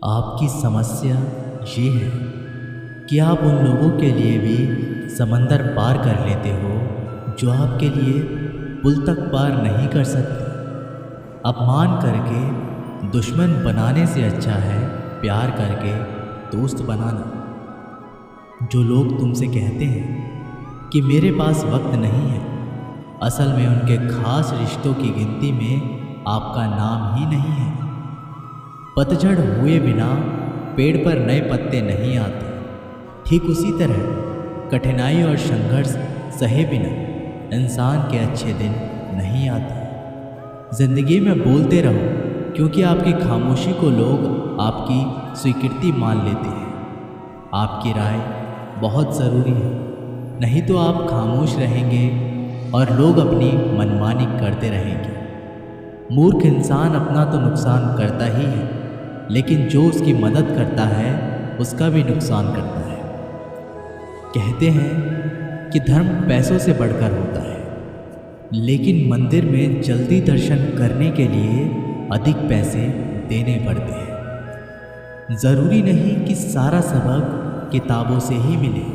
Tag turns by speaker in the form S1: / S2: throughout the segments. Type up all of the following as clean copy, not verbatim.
S1: आपकी समस्या ये है कि आप उन लोगों के लिए भी समंदर पार कर लेते हो जो आपके लिए पुल तक पार नहीं कर सकते। अपमान करके दुश्मन बनाने से अच्छा है प्यार करके दोस्त बनाना। जो लोग तुमसे कहते हैं कि मेरे पास वक्त नहीं है, असल में उनके खास रिश्तों की गिनती में आपका नाम ही नहीं है। पतझड़ हुए बिना पेड़ पर नए पत्ते नहीं आते। ठीक उसी तरह कठिनाई और संघर्ष सहे बिना इंसान के अच्छे दिन नहीं आते। जिंदगी में बोलते रहो, क्योंकि आपकी खामोशी को लोग आपकी स्वीकृति मान लेते हैं। आपकी राय बहुत ज़रूरी है, नहीं तो आप खामोश रहेंगे और लोग अपनी मनमानी करते रहेंगे। मूर्ख इंसान अपना तो नुकसान करता ही है, लेकिन जो उसकी मदद करता है उसका भी नुकसान करता है। कहते हैं कि धर्म पैसों से बढ़कर होता है, लेकिन मंदिर में जल्दी दर्शन करने के लिए अधिक पैसे देने पड़ते हैं। ज़रूरी नहीं कि सारा सबक किताबों से ही मिले।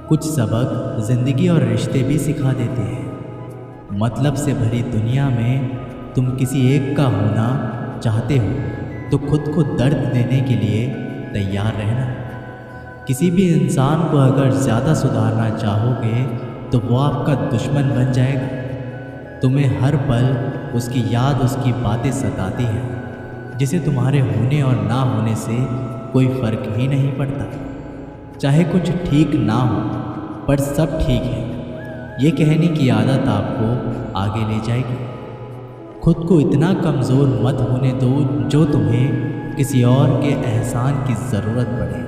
S1: कुछ सबक ज़िंदगी और रिश्ते भी सिखा देते हैं। मतलब से भरी दुनिया में तुम किसी एक का होना चाहते हो तो खुद को दर्द देने के लिए तैयार रहना। किसी भी इंसान को अगर ज़्यादा सुधारना चाहोगे तो वो आपका दुश्मन बन जाएगा। तुम्हें हर पल उसकी याद, उसकी बातें सताती हैं, जिसे तुम्हारे होने और ना होने से कोई फ़र्क ही नहीं पड़ता। चाहे कुछ ठीक ना हो पर सब ठीक है, ये कहने की आदत आपको आगे ले जाएगी। खुद को इतना कमज़ोर मत होने दो जो तुम्हें किसी और के एहसान की ज़रूरत पड़े।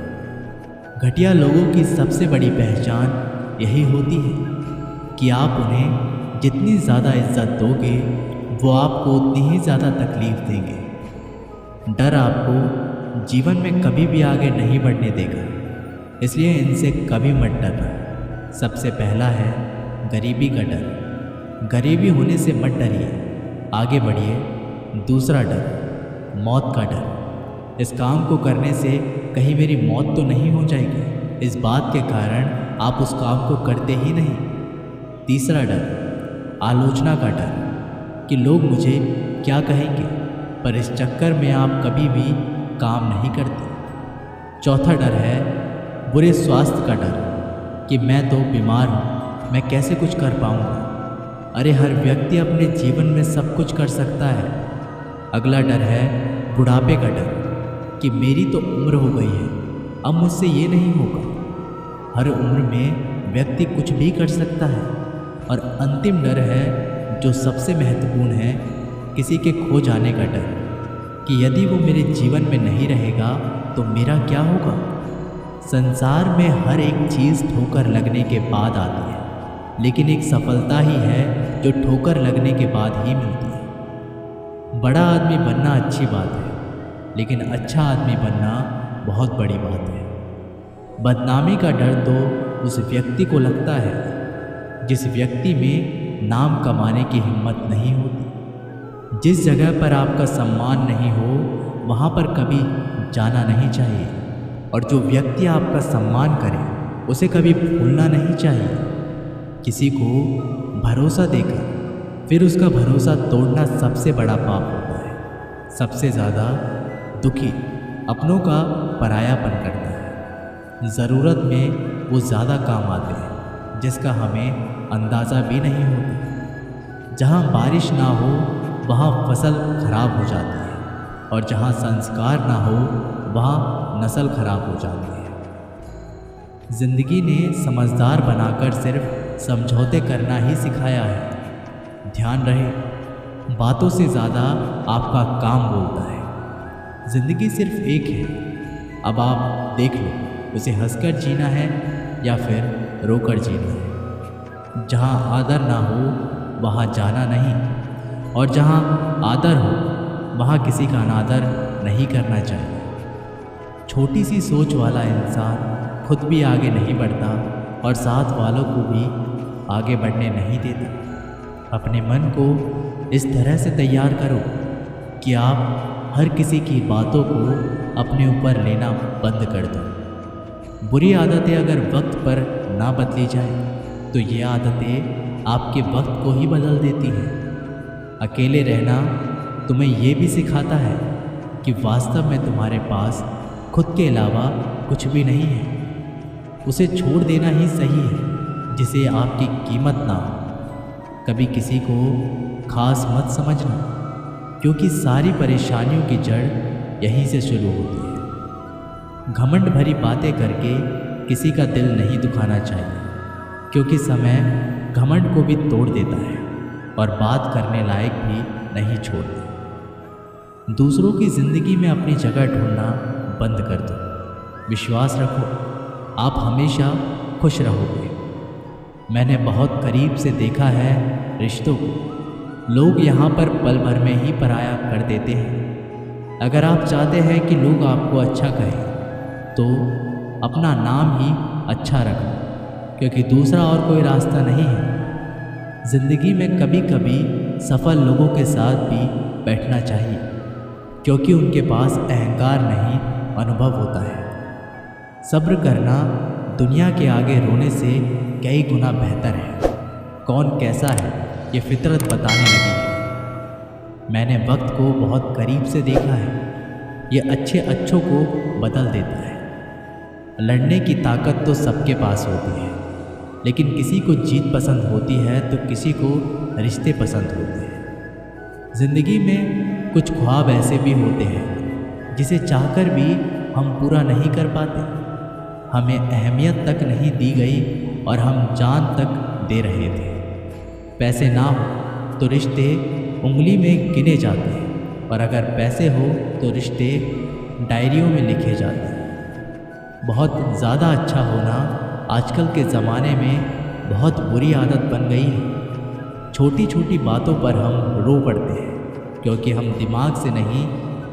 S1: घटिया लोगों की सबसे बड़ी पहचान यही होती है कि आप उन्हें जितनी ज़्यादा इज्जत दोगे वो आपको उतनी ही ज़्यादा तकलीफ़ देंगे। डर आपको जीवन में कभी भी आगे नहीं बढ़ने देगा, इसलिए इनसे कभी मत डरना। सबसे पहला है गरीबी का डर। गरीबी होने से मत डरिए, आगे बढ़िए। दूसरा डर मौत का डर। इस काम को करने से कहीं मेरी मौत तो नहीं हो जाएगी, इस बात के कारण आप उस काम को करते ही नहीं। तीसरा डर आलोचना का डर कि लोग मुझे क्या कहेंगे, पर इस चक्कर में आप कभी भी काम नहीं करते। चौथा डर है बुरे स्वास्थ्य का डर कि मैं तो बीमार हूँ, मैं कैसे कुछ कर पाऊँगा। अरे हर व्यक्ति अपने जीवन में सब कुछ कर सकता है। अगला डर है बुढ़ापे का डर कि मेरी तो उम्र हो गई है, अब मुझसे ये नहीं होगा। हर उम्र में व्यक्ति कुछ भी कर सकता है। और अंतिम डर है जो सबसे महत्वपूर्ण है, किसी के खो जाने का डर कि यदि वो मेरे जीवन में नहीं रहेगा तो मेरा क्या होगा। संसार में हर एक चीज़ ठोकर लगने के बाद आती है, लेकिन एक सफलता ही है जो ठोकर लगने के बाद ही मिलती है। बड़ा आदमी बनना अच्छी बात है, लेकिन अच्छा आदमी बनना बहुत बड़ी बात है। बदनामी का डर तो उस व्यक्ति को लगता है जिस व्यक्ति में नाम कमाने की हिम्मत नहीं होती। जिस जगह पर आपका सम्मान नहीं हो वहाँ पर कभी जाना नहीं चाहिए, और जो व्यक्ति आपका सम्मान करे उसे कभी भूलना नहीं चाहिए। किसी को भरोसा देकर फिर उसका भरोसा तोड़ना सबसे बड़ा पाप होता है। सबसे ज़्यादा दुखी अपनों का परायापन करता है। ज़रूरत में वो ज़्यादा काम आते हैं जिसका हमें अंदाज़ा भी नहीं होता। जहाँ बारिश ना हो वहाँ फसल खराब हो जाती है, और जहाँ संस्कार ना हो वहाँ नस्ल खराब हो जाती है। ज़िंदगी ने समझदार बनाकर सिर्फ समझौते करना ही सिखाया है। ध्यान रहे, बातों से ज़्यादा आपका काम बोलता है। ज़िंदगी सिर्फ एक है, अब आप देख लो उसे हंसकर जीना है या फिर रोकर जीना है। जहाँ आदर ना हो वहाँ जाना नहीं, और जहाँ आदर हो वहाँ किसी का अनादर नहीं करना चाहिए। छोटी सी सोच वाला इंसान खुद भी आगे नहीं बढ़ता और साथ वालों को भी आगे बढ़ने नहीं देता। अपने मन को इस तरह से तैयार करो कि आप हर किसी की बातों को अपने ऊपर लेना बंद कर दो। बुरी आदतें अगर वक्त पर ना बदली जाए तो ये आदतें आपके वक्त को ही बदल देती हैं। अकेले रहना तुम्हें ये भी सिखाता है कि वास्तव में तुम्हारे पास खुद के अलावा कुछ भी नहीं है। उसे छोड़ देना ही सही है जिसे आपकी कीमत ना हो। कभी किसी को खास मत समझना, क्योंकि सारी परेशानियों की जड़ यहीं से शुरू होती है। घमंड भरी बातें करके किसी का दिल नहीं दुखाना चाहिए, क्योंकि समय घमंड को भी तोड़ देता है और बात करने लायक भी नहीं छोड़ता। दूसरों की ज़िंदगी में अपनी जगह ढूंढना बंद कर दो। विश्वास रखो, आप हमेशा खुश रहोगे। मैंने बहुत करीब से देखा है रिश्तों को। लोग यहाँ पर पल भर में ही पराया कर देते हैं। अगर आप चाहते हैं कि लोग आपको अच्छा कहें तो अपना नाम ही अच्छा रखो, क्योंकि दूसरा और कोई रास्ता नहीं है। ज़िंदगी में कभी कभी सफल लोगों के साथ भी बैठना चाहिए, क्योंकि उनके पास अहंकार नहीं, अनुभव होता है। सब्र करना दुनिया के आगे रोने से कई गुना बेहतर है। कौन कैसा है ये फितरत बताने लगी है। मैंने वक्त को बहुत करीब से देखा है। ये अच्छों को बदल देता है। लड़ने की ताकत तो सबके पास होती है, लेकिन किसी को जीत पसंद होती है तो किसी को रिश्ते पसंद होते हैं। ज़िंदगी में कुछ ख्वाब ऐसे भी होते हैं जिसे चाहकर भी हम पूरा नहीं कर पाते। हमें अहमियत तक नहीं दी गई और हम जान तक दे रहे थे। पैसे ना हो तो रिश्ते उंगली में गिने जाते हैं, और अगर पैसे हो तो रिश्ते डायरियों में लिखे जाते हैं। बहुत ज़्यादा अच्छा होना आजकल के ज़माने में बहुत बुरी आदत बन गई है। छोटी छोटी बातों पर हम रो पड़ते हैं, क्योंकि हम दिमाग से नहीं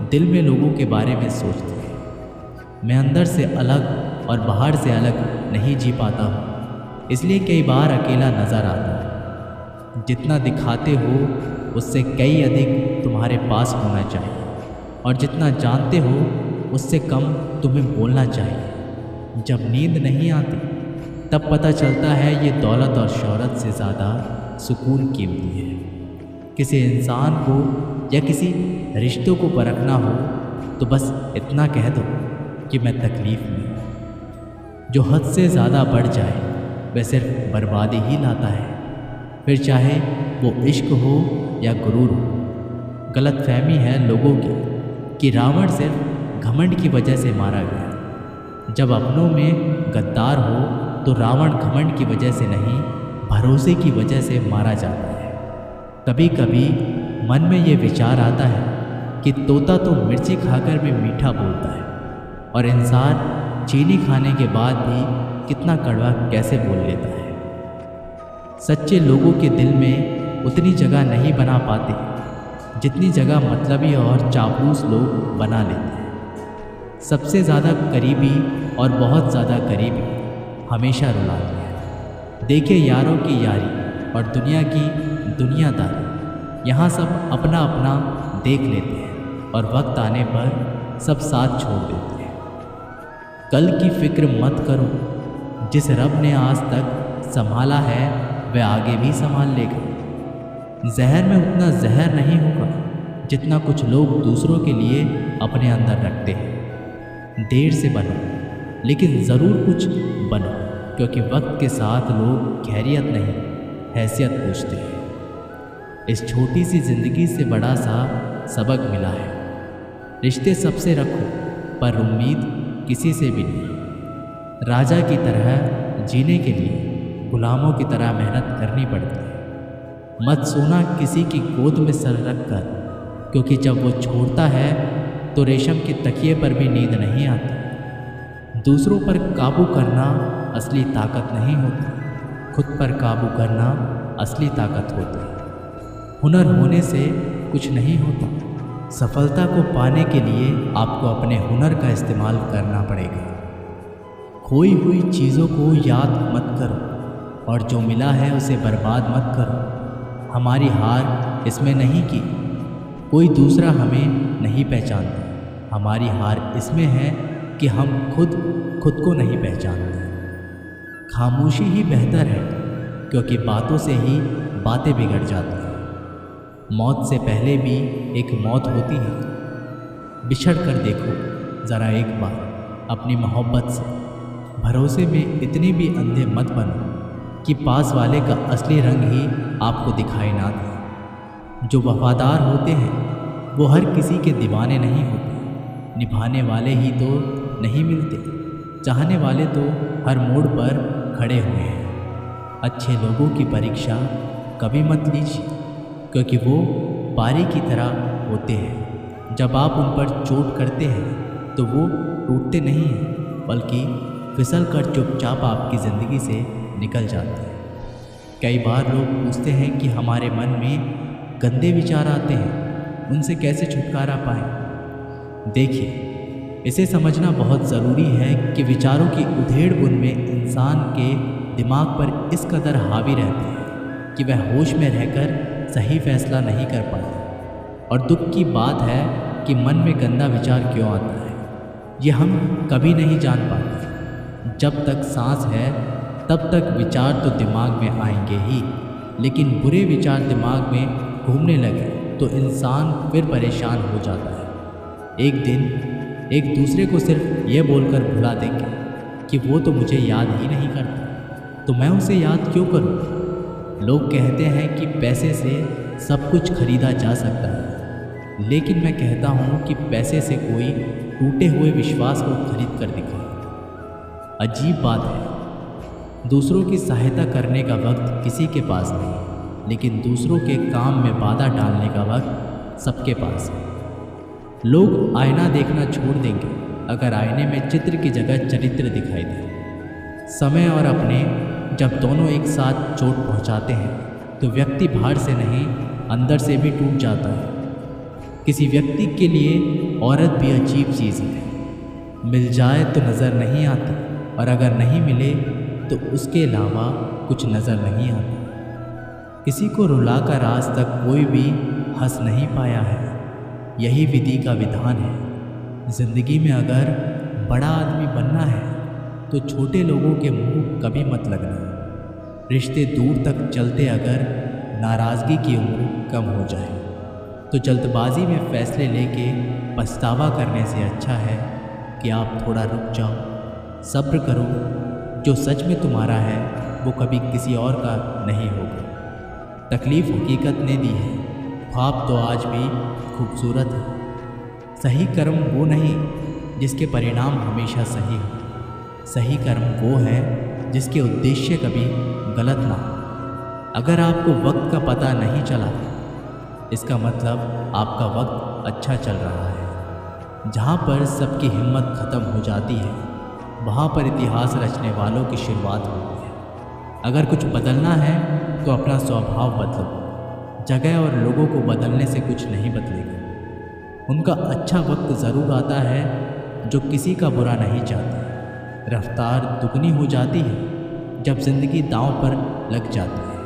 S1: दिल में लोगों के बारे में सोचते हैं। मैं अंदर से अलग और बाहर से अलग नहीं जी पाता हूँ, इसलिए कई बार अकेला नज़र आता हूँ। जितना दिखाते हो उससे कई अधिक तुम्हारे पास होना चाहिए, और जितना जानते हो उससे कम तुम्हें बोलना चाहिए। जब नींद नहीं आती तब पता चलता है ये दौलत और शोहरत से ज़्यादा सुकून कीमती है। किसी इंसान को या किसी रिश्तों को परखना हो तो बस इतना कह दो कि मैं तकलीफ़ में हूँ। जो हद से ज़्यादा बढ़ जाए वह सिर्फ बर्बादी ही लाता है, फिर चाहे वो इश्क हो या गुरूर हो। गलत फहमी है लोगों की कि रावण सिर्फ घमंड की वजह से मारा गया। जब अपनों में गद्दार हो तो रावण घमंड की वजह से नहीं, भरोसे की वजह से मारा जाता है। कभी कभी मन में ये विचार आता है कि तोता तो मिर्ची खाकर भी मीठा बोलता है, और इंसान चीनी खाने के बाद भी कितना कड़वा कैसे बोल लेता है। सच्चे लोगों के दिल में उतनी जगह नहीं बना पाते जितनी जगह मतलबी और चापलूस लोग बना लेते हैं। सबसे ज़्यादा करीबी और बहुत ज़्यादा करीबी हमेशा रुलाते हैं। देखे यारों की यारी और दुनिया की दुनियादारी। यहाँ सब अपना अपना देख लेते हैं और वक्त आने पर सब साथ छोड़ देते हैं। कल की फिक्र मत करो, जिस रब ने आज तक संभाला है वह आगे भी संभाल लेगा। जहर में उतना जहर नहीं होगा जितना कुछ लोग दूसरों के लिए अपने अंदर रखते हैं। देर से बनो लेकिन ज़रूर कुछ बनो, क्योंकि वक्त के साथ लोग खैरियत नहीं हैसियत पूछते हैं। इस छोटी सी ज़िंदगी से बड़ा सा सबक मिला है। रिश्ते सबसे रखो पर उम्मीद किसी से भी नहीं। राजा की तरह जीने के लिए गुलामों की तरह मेहनत करनी पड़ती है। मत सोना किसी की गोद में सर रख कर, क्योंकि जब वो छोड़ता है तो रेशम के तकिए पर भी नींद नहीं आती। दूसरों पर काबू करना असली ताकत नहीं होती, खुद पर काबू करना असली ताकत होती है। हुनर होने से कुछ नहीं होता। सफलता को पाने के लिए आपको अपने हुनर का इस्तेमाल करना पड़ेगा। खोई हुई चीज़ों को याद मत करो और जो मिला है उसे बर्बाद मत करो। हमारी हार इसमें नहीं कि कोई दूसरा हमें नहीं पहचानते। हमारी हार इसमें है कि हम खुद को नहीं पहचानते। खामोशी ही बेहतर है, क्योंकि बातों से ही बातें बिगड़ जाती हैं। मौत से पहले भी एक मौत होती है। बिछड़ कर देखो ज़रा एक बार अपनी मोहब्बत से। भरोसे में इतने भी अंधे मत बनो कि पास वाले का असली रंग ही आपको दिखाई ना दे। जो वफादार होते हैं वो हर किसी के दीवाने नहीं होते। निभाने वाले ही तो नहीं मिलते, चाहने वाले तो हर मोड़ पर खड़े हुए हैं। अच्छे लोगों की परीक्षा कभी मत लीजिए, क्योंकि वो पारी की तरह होते हैं। जब आप उन पर चोट करते हैं तो वो टूटते नहीं हैं, बल्कि फिसल कर चुपचाप आपकी ज़िंदगी से निकल जाते हैं। कई बार लोग पूछते हैं कि हमारे मन में गंदे विचार आते हैं, उनसे कैसे छुटकारा पाएं। देखिए, इसे समझना बहुत ज़रूरी है कि विचारों की उधेड़-बुन में इंसान के दिमाग पर इस कदर हावी रहते हैं कि वह होश में रहकर सही फैसला नहीं कर पाता। और दुख की बात है कि मन में गंदा विचार क्यों आता है, ये हम कभी नहीं जान पाते। जब तक सांस है तब तक विचार तो दिमाग में आएंगे ही, लेकिन बुरे विचार दिमाग में घूमने लगे तो इंसान फिर परेशान हो जाता है। एक दिन एक दूसरे को सिर्फ ये बोलकर भुला देंगे कि वो तो मुझे याद ही नहीं करता, तो मैं उसे याद क्यों करूं। लोग कहते हैं कि पैसे से सब कुछ खरीदा जा सकता है, लेकिन मैं कहता हूं कि पैसे से कोई टूटे हुए विश्वास को खरीद कर दिखाए। अजीब बात है, दूसरों की सहायता करने का वक्त किसी के पास नहीं, लेकिन दूसरों के काम में बाधा डालने का वक्त सबके पास है। लोग आईना देखना छोड़ देंगे अगर आईने में चित्र की जगह चरित्र दिखाई दे। समय और अपने जब दोनों एक साथ चोट पहुंचाते हैं तो व्यक्ति बाहर से नहीं अंदर से भी टूट जाता है। किसी व्यक्ति के लिए औरत भी अजीब चीज़ है। मिल जाए तो नज़र नहीं आती, और अगर नहीं मिले तो उसके अलावा कुछ नज़र नहीं आता। किसी को रुलाकर आज तक कोई भी हंस नहीं पाया है। यही विधि का विधान है। ज़िंदगी में अगर बड़ा आदमी बनना है तो छोटे लोगों के मुंह कभी मत लगना। रिश्ते दूर तक चलते अगर नाराज़गी की उम्र कम हो जाए तो जल्दबाजी में फैसले लेके पछतावा करने से अच्छा है कि आप थोड़ा रुक जाओ, सब्र करो। जो सच में तुम्हारा है वो कभी किसी और का नहीं होगा। तकलीफ़ हकीकत ने दी है, ख्वाब तो आज भी खूबसूरत है। सही कर्म वो नहीं जिसके परिणाम हमेशा सही हो। सही कर्म वो है जिसके उद्देश्य कभी गलत ना हो। अगर आपको वक्त का पता नहीं चला, इसका मतलब आपका वक्त अच्छा चल रहा है। जहाँ पर सबकी हिम्मत ख़त्म हो जाती है, वहाँ पर इतिहास रचने वालों की शुरुआत होती है। अगर कुछ बदलना है तो अपना स्वभाव बदलो। जगह और लोगों को बदलने से कुछ नहीं बदलेगा। उनका अच्छा वक्त ज़रूर आता है जो किसी का बुरा नहीं चाहते। रफ्तार दुगनी हो जाती है जब ज़िंदगी दांव पर लग जाती है।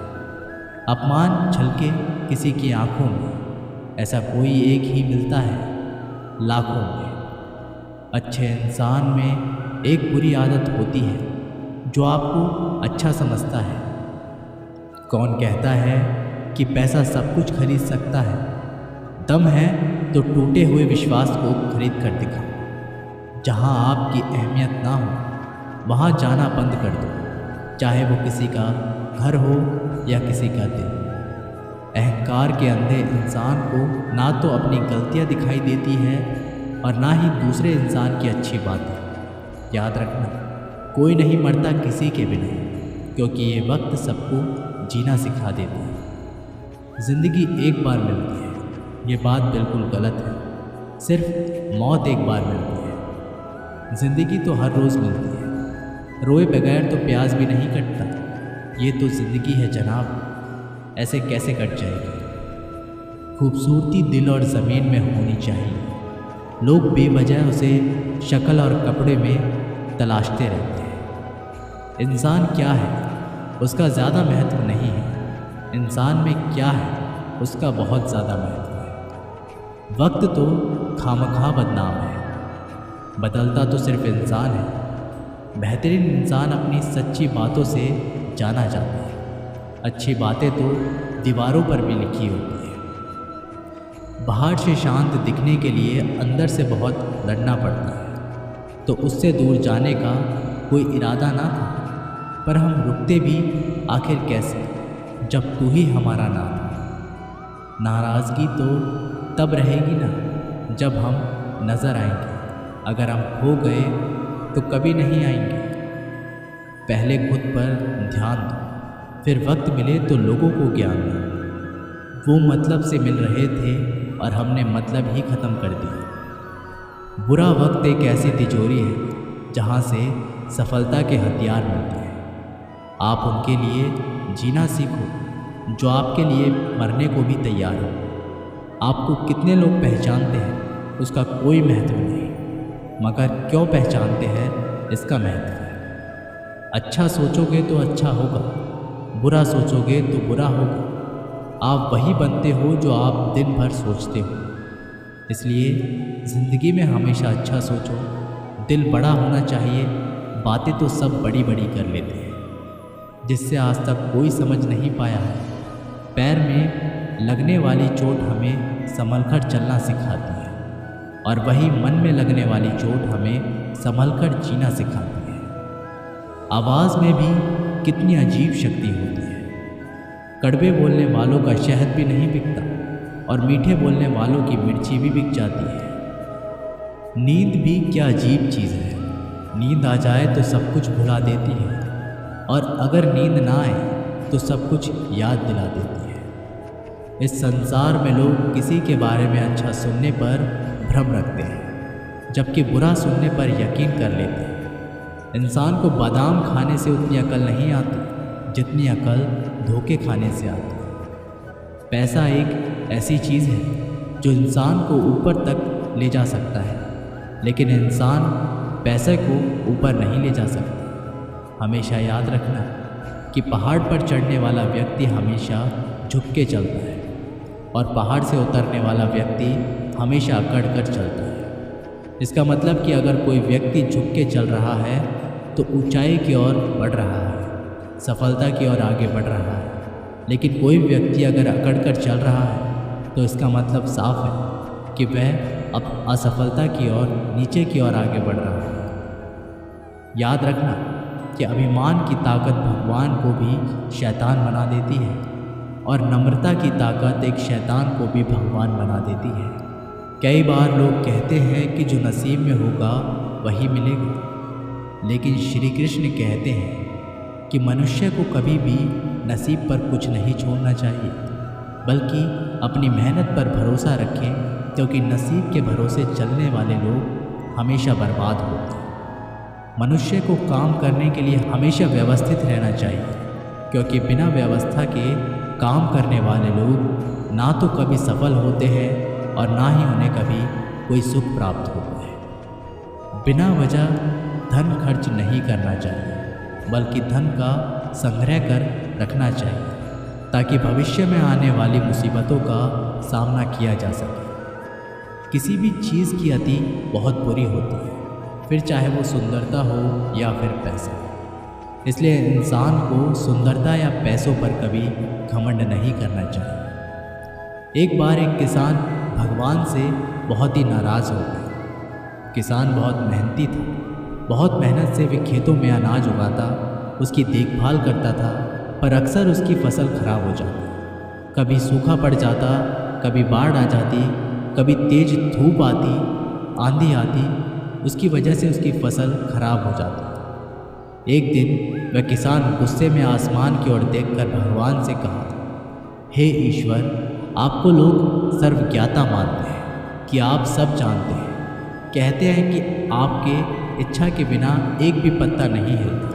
S1: अपमान छलके किसी की आंखों में, ऐसा कोई एक ही मिलता है लाखों में। अच्छे इंसान में एक बुरी आदत होती है जो आपको अच्छा समझता है। कौन कहता है कि पैसा सब कुछ खरीद सकता है? दम है तो टूटे हुए विश्वास को खरीद कर दिखाओ। जहाँ आपकी अहमियत ना हो वहाँ जाना बंद कर दो, चाहे वो किसी का घर हो या किसी का दिल। अहंकार के अंधे इंसान को ना तो अपनी गलतियाँ दिखाई देती है और ना ही दूसरे इंसान की अच्छी बातें। याद रखना, कोई नहीं मरता किसी के बिना, क्योंकि ये वक्त सबको जीना सिखा देता है। ज़िंदगी एक बार मिलती है, ये बात बिल्कुल गलत है। सिर्फ मौत एक बार मिलती है। ज़िंदगी तो हर रोज़ मिलती है। रोए बगैर तो प्यास भी नहीं कटता। ये तो ज़िंदगी है जनाब, ऐसे कैसे कट जाएगी। खूबसूरती दिल और ज़मीन में होनी चाहिए। लोग बेवजह उसे शक्ल और कपड़े में तलाशते रहते हैं। इंसान क्या है उसका ज़्यादा महत्व नहीं है, इंसान में क्या है उसका बहुत ज़्यादा महत्व है। वक्त तो खामखा बदनाम है। बदलता तो सिर्फ इंसान है। बेहतरीन इंसान अपनी सच्ची बातों से जाना जाता है। अच्छी बातें तो दीवारों पर भी लिखी होती है। बाहर से शांत दिखने के लिए अंदर से बहुत लड़ना पड़ता है। तो उससे दूर जाने का कोई इरादा ना था, पर हम रुकते भी आखिर कैसे जब तू ही हमारा ना था। नाराज़गी तो तब रहेगी ना जब हम नज़र आएंगे। अगर हम खो गए तो कभी नहीं आएंगे। पहले खुद पर ध्यान दो, फिर वक्त मिले तो लोगों को ज्ञान दो। वो मतलब से मिल रहे थे और हमने मतलब ही ख़त्म कर दिया। बुरा वक्त एक ऐसी तिजोरी है जहाँ से सफलता के हथियार मिलते हैं। आप उनके लिए जीना सीखो जो आपके लिए मरने को भी तैयार हो। आपको कितने लोग पहचानते हैं उसका कोई महत्व नहीं, मगर क्यों पहचानते हैं इसका महत्व है। अच्छा सोचोगे तो अच्छा होगा, बुरा सोचोगे तो बुरा होगा। आप वही बनते हो जो आप दिन भर सोचते हो। इसलिए ज़िंदगी में हमेशा अच्छा सोचो। दिल बड़ा होना चाहिए। बातें तो सब बड़ी बड़ी कर लेते हैं जिससे आज तक कोई समझ नहीं पाया है। पैर में लगने वाली चोट हमें संभलकर चलना सिखाती है, और वही मन में लगने वाली चोट हमें संभलकर जीना सिखाती है। आवाज़ में भी कितनी अजीब शक्ति होती है। कड़वे बोलने वालों का शहद भी नहीं बिकता, और मीठे बोलने वालों की मिर्ची भी बिक जाती है। नींद भी क्या अजीब चीज़ है। नींद आ जाए तो सब कुछ भुला देती है, और अगर नींद ना आए तो सब कुछ याद दिला देती है। इस संसार में लोग किसी के बारे में अच्छा सुनने पर भ्रम रखते हैं, जबकि बुरा सुनने पर यकीन कर लेते हैं। इंसान को बादाम खाने से उतनी अकल नहीं आती जितनी अकल धोखे खाने से आती है। पैसा एक ऐसी चीज़ है जो इंसान को ऊपर तक ले जा सकता है, लेकिन इंसान पैसे को ऊपर नहीं ले जा सकता। हमेशा याद रखना कि पहाड़ पर चढ़ने वाला व्यक्ति हमेशा झुक के चलता है, और पहाड़ से उतरने वाला व्यक्ति हमेशा अकड़ कर चलता है। इसका मतलब कि अगर कोई व्यक्ति झुक के चल रहा है तो ऊंचाई की ओर बढ़ रहा है, सफलता की ओर आगे बढ़ रहा है। लेकिन कोई व्यक्ति अगर अकड़ कर चल रहा है तो इसका मतलब साफ है कि वह अब असफलता की ओर, नीचे की ओर आगे बढ़ रहा है। याद रखना कि अभिमान की ताकत भगवान को भी शैतान बना देती है, और नम्रता की ताकत एक शैतान को भी भगवान बना देती है। कई बार लोग कहते हैं कि जो नसीब में होगा वही मिलेगा, लेकिन श्री कृष्ण कहते हैं कि मनुष्य को कभी भी नसीब पर कुछ नहीं छोड़ना चाहिए, बल्कि अपनी मेहनत पर भरोसा रखें, क्योंकि नसीब के भरोसे चलने वाले लोग हमेशा बर्बाद होते हैं। मनुष्य को काम करने के लिए हमेशा व्यवस्थित रहना चाहिए, क्योंकि बिना व्यवस्था के काम करने वाले लोग ना तो कभी सफल होते हैं और ना ही उन्हें कभी कोई सुख प्राप्त होता है। बिना वजह धन खर्च नहीं करना चाहिए, बल्कि धन का संग्रह कर रखना चाहिए, ताकि भविष्य में आने वाली मुसीबतों का सामना किया जा सके। किसी भी चीज़ की अति बहुत बुरी होती है, फिर चाहे वो सुंदरता हो या फिर पैसा। इसलिए इंसान को सुंदरता या पैसों पर कभी घमंड नहीं करना चाहिए। एक बार एक किसान भगवान से बहुत ही नाराज़ हो गया। किसान बहुत मेहनती था। बहुत मेहनत से वे खेतों में अनाज उगाता, उसकी देखभाल करता था, पर अक्सर उसकी फसल खराब हो जाती। कभी सूखा पड़ जाता, कभी बाढ़ आ जाती, कभी तेज धूप आती, आंधी आती। उसकी वजह से उसकी फसल खराब हो जाती। एक दिन वह किसान गुस्से में आसमान की ओर देखकर भगवान से कहा, हे ईश्वर, आपको लोग सर्वज्ञाता मानते हैं कि आप सब जानते हैं। कहते हैं कि आपके इच्छा के बिना एक भी पत्ता नहीं हिलता,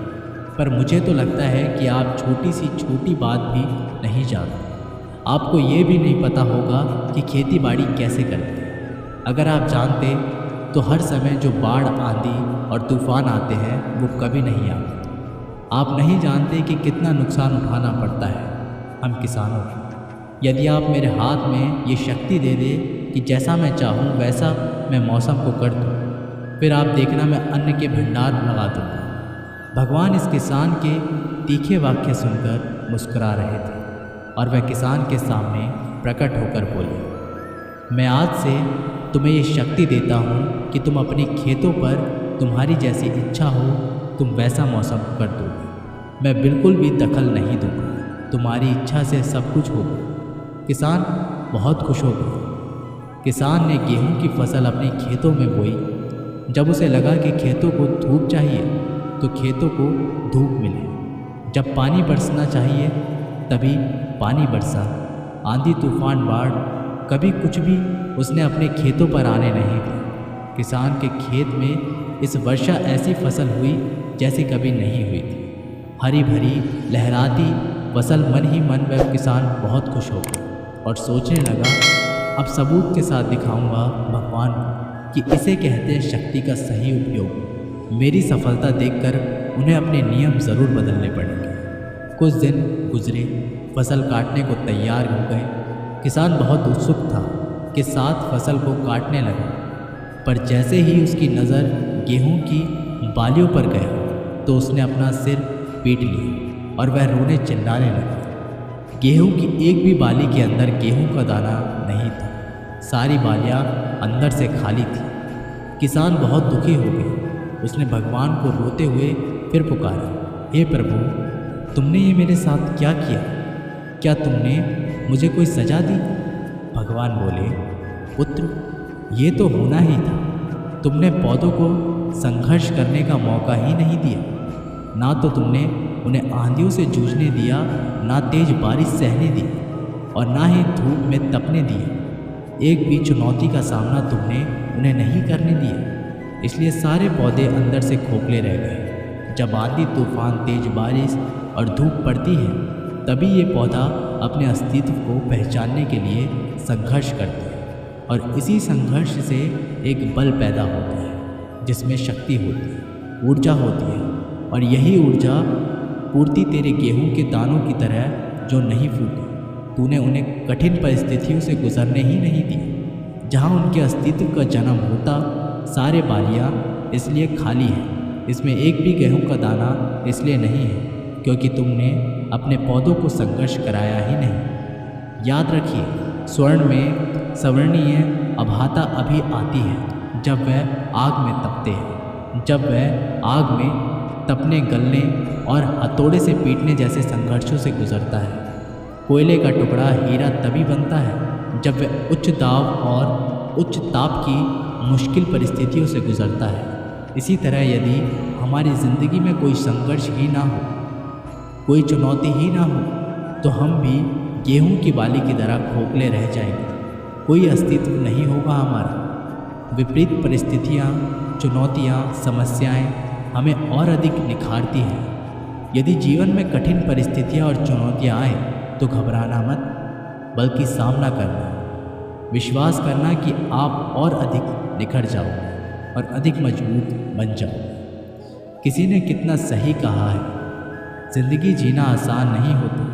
S1: पर मुझे तो लगता है कि आप छोटी सी छोटी बात भी नहीं जानते। आपको ये भी नहीं पता होगा कि खेती बाड़ी कैसे करते हैं। अगर आप जानते तो हर समय जो बाढ़, आंधी और तूफान आते हैं वो कभी नहीं आते। आप नहीं जानते कि कितना नुकसान उठाना पड़ता है हम किसानों को। यदि आप मेरे हाथ में ये शक्ति दे दे कि जैसा मैं चाहूँ वैसा मैं मौसम को कर दूँ, फिर आप देखना मैं अन्न के भंडार लगा दूँगा। भगवान इस किसान के तीखे वाक्य सुनकर मुस्कुरा रहे थे और वह किसान के सामने प्रकट होकर बोले, मैं आज से तुम्हें ये शक्ति देता हूँ कि तुम अपने खेतों पर तुम्हारी जैसी इच्छा हो तुम वैसा मौसम कर दोगे। मैं बिल्कुल भी दखल नहीं दूँगा, तुम्हारी इच्छा से सब कुछ होगा। किसान बहुत खुश हो गए। किसान ने गेहूं की फसल अपने खेतों में बोई। जब उसे लगा कि खेतों को धूप चाहिए तो खेतों को धूप मिले, जब पानी बरसना चाहिए तभी पानी बरसा। आंधी तूफान बाढ़ कभी कुछ भी उसने अपने खेतों पर आने नहीं दिया। किसान के खेत में इस वर्षा ऐसी फसल हुई जैसी कभी नहीं हुई थी। हरी भरी लहराती फसल मन ही मन वह किसान बहुत खुश हो गया और सोचने लगा, अब सबूत के साथ दिखाऊंगा भगवान को कि इसे कहते हैं शक्ति का सही उपयोग। मेरी सफलता देखकर उन्हें अपने नियम ज़रूर बदलने पड़ेंगे। कुछ दिन गुजरे, फसल काटने को तैयार हो गए। किसान बहुत उत्सुक था कि साथ फसल को काटने लगा, पर जैसे ही उसकी नज़र गेहूं की बालियों पर गया तो उसने अपना सिर पीट लिया और वह रोने चिल्लाने लगा। गेहूं की एक भी बाली के अंदर गेहूं का दाना नहीं था, सारी बालियां अंदर से खाली थी। किसान बहुत दुखी हो गया। उसने भगवान को रोते हुए फिर पुकारा, हे प्रभु, तुमने ये मेरे साथ क्या किया? क्या तुमने मुझे कोई सजा दी? भगवान बोले, पुत्र, ये तो होना ही था। तुमने पौधों को संघर्ष करने का मौका ही नहीं दिया। ना तो तुमने उन्हें आंधियों से जूझने दिया, ना तेज बारिश सहने दी और ना ही धूप में तपने दिया। एक भी चुनौती का सामना तुमने उन्हें नहीं करने दिया, इसलिए सारे पौधे अंदर से खोखले रह गए। जब आंधी तूफान, तेज बारिश और धूप पड़ती है तभी ये पौधा अपने अस्तित्व को पहचानने के लिए संघर्ष करता है और इसी संघर्ष से एक बल पैदा होता है जिसमें शक्ति होती है, ऊर्जा होती है। और यही ऊर्जा पूर्ति तेरे गेहूं के दानों की तरह जो नहीं फूटे। तूने उन्हें कठिन परिस्थितियों से गुजरने ही नहीं दी। जहां उनके अस्तित्व का जन्म होता, सारे बालियां इसलिए खाली हैं। इसमें एक भी गेहूं का दाना इसलिए नहीं है क्योंकि तुमने अपने पौधों को संघर्ष कराया ही नहीं। याद रखिए, स्वर्ण में सवर्णीय अभाता अभी आती है जब वह आग में तपते हैं। जब वह आग में तपने, गलने और हथौड़े से पीटने जैसे संघर्षों से गुजरता है। कोयले का टुकड़ा हीरा तभी बनता है जब वह उच्च दाब और उच्च ताप की मुश्किल परिस्थितियों से गुजरता है। इसी तरह यदि हमारी ज़िंदगी में कोई संघर्ष ही ना हो, कोई चुनौती ही ना हो, तो हम भी गेहूं की बाली की तरह खोखले रह जाएंगे। कोई अस्तित्व नहीं होगा हमारा। विपरीत परिस्थितियाँ, चुनौतियाँ, समस्याएं हमें और अधिक निखारती हैं। यदि जीवन में कठिन परिस्थितियाँ और चुनौतियाँ आए तो घबराना मत, बल्कि सामना करना। विश्वास करना कि आप और अधिक निखर जाओ और अधिक मजबूत बन जाओ। किसी ने कितना सही कहा है, जिंदगी जीना आसान नहीं होता,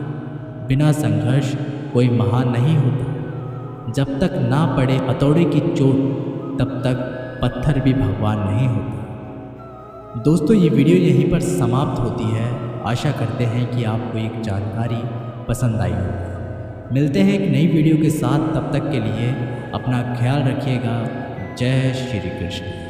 S1: बिना संघर्ष कोई महान नहीं होता। जब तक ना पड़े हथौड़े की चोट तब तक पत्थर भी भगवान नहीं होता। दोस्तों, ये वीडियो यहीं पर समाप्त होती है। आशा करते हैं कि आपको एक जानकारी पसंद आई हो। मिलते हैं एक नई वीडियो के साथ, तब तक के लिए अपना ख्याल रखिएगा। जय श्री कृष्ण।